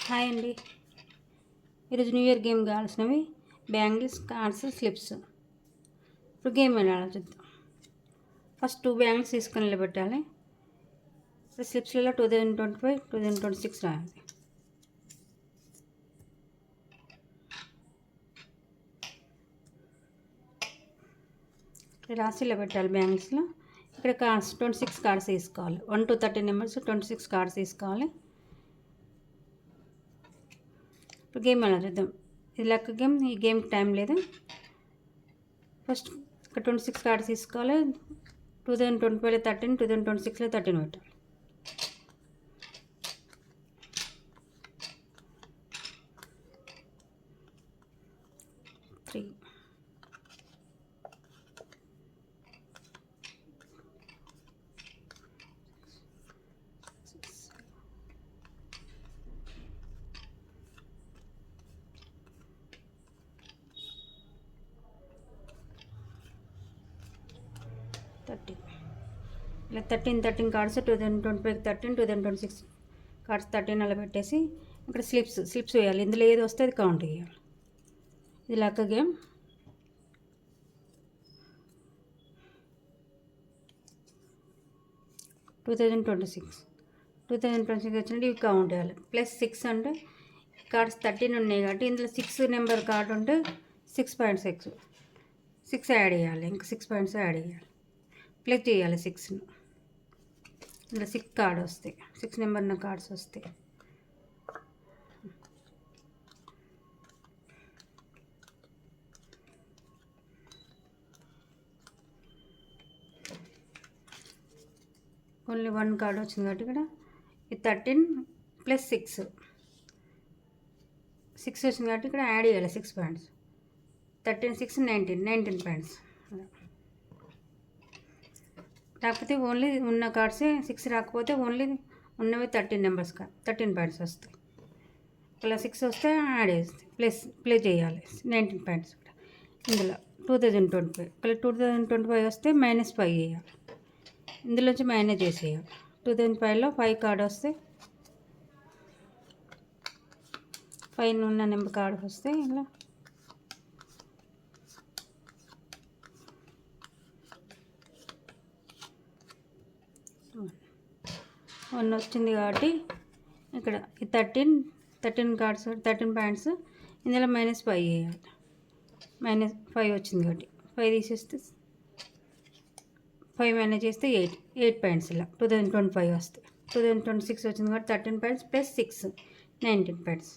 Hi అండి. ఈరోజు new year game కావాల్సినవి బ్యాంగిల్స్, కార్డ్స్, స్లిప్స్. ఇప్పుడు గేమ్ ఎలా చూద్దాం. ఫస్ట్ 2 బ్యాంగిల్స్ తీసుకొని నిలబెట్టాలి. ఇప్పుడు స్లిప్స్లలో 2025, 2026 రాయాలి. రాసి నిలబెట్టాలి బ్యాంగిల్స్లో. ఇక్కడ కార్డ్స్ 26 కార్డ్స్ తీసుకోవాలి. 1 to 30 నెంబర్స్ 26 కార్డ్స్ తీసుకోవాలి. ఇప్పుడు గేమ్ ఎలా చూద్దాం. ఇది లక్ గేమ్. ఈ గేమ్కి టైం లేదు. ఫస్ట్ ఇక్కడ 26 కార్డ్స్ తీసుకోవాలి. 2025లో 13, 2026లో 13 పెట్టాలి. త్రీ, 30. ఇలా 13 కార్డ్స్ 2025 13, 2026 కార్డ్స్ 13 అలా పెట్టేసి ఇక్కడ స్లిప్స్ వేయాలి. ఇందులో ఏది వస్తే అది కౌంట్ చేయాలి. ఇది లక్ గేమ్. $2026 వచ్చినట్టు ఇవి కౌంట్ చేయాలి. +6 అంటే కార్డ్స్ 13 ఉన్నాయి కాబట్టి ఇందులో 6 నెంబర్ కార్డు ఉంటే 6 పాయింట్స్ 6 యాడ్ చేయాలి. ఇంకా 6 పాయింట్స్ యాడ్ చేయాలి. ప్లస్ చేయాలి 6ను. ఇందులో 6 కార్డ్ వస్తాయి. 6 నెంబర్ ఉన్న కార్డ్స్ వస్తాయి. ఓన్లీ 1 కార్డ్ వచ్చింది కాబట్టి ఇక్కడ ఈ 13 + 6 వచ్చింది కాబట్టి ఇక్కడ యాడ్ చేయాలి 6 పాయింట్స్. 13, 6, 19 పాయింట్స్. కాకపోతే ఓన్లీ ఉన్న కార్డ్సే 6 రాకపోతే ఓన్లీ ఉన్నవి 13 నెంబర్స్ 13 పాయింట్స్ వస్తాయి. ఇలా 6 వస్తే యాడ్ చేస్తాయి. ప్లే చేయాలి 19 పాయింట్స్. ఇందులో 2025 ఇక్కడ 2025 వస్తే -5 చేయాలి. ఇందులోంచి మైనస్ చేసేయాలి. 2005లో 5 కార్డ్ వస్తే 5 ఉన్న నెంబర్ కార్డ్ వస్తే ఇలా 1 వచ్చింది కాబట్టి ఇక్కడ ఈ 13 కార్డ్స్ 13 పాయింట్స్ ఇందులో -5 చేయాలి. -5 వచ్చింది కాబట్టి 5 తీసేస్తే 5 మైనస్ చేస్తే 8 పాయింట్స్. ఇలా 2025 వస్తాయి. 2026 వచ్చింది కాబట్టి 13 పాయింట్స్ + 6 19 పాయింట్స్.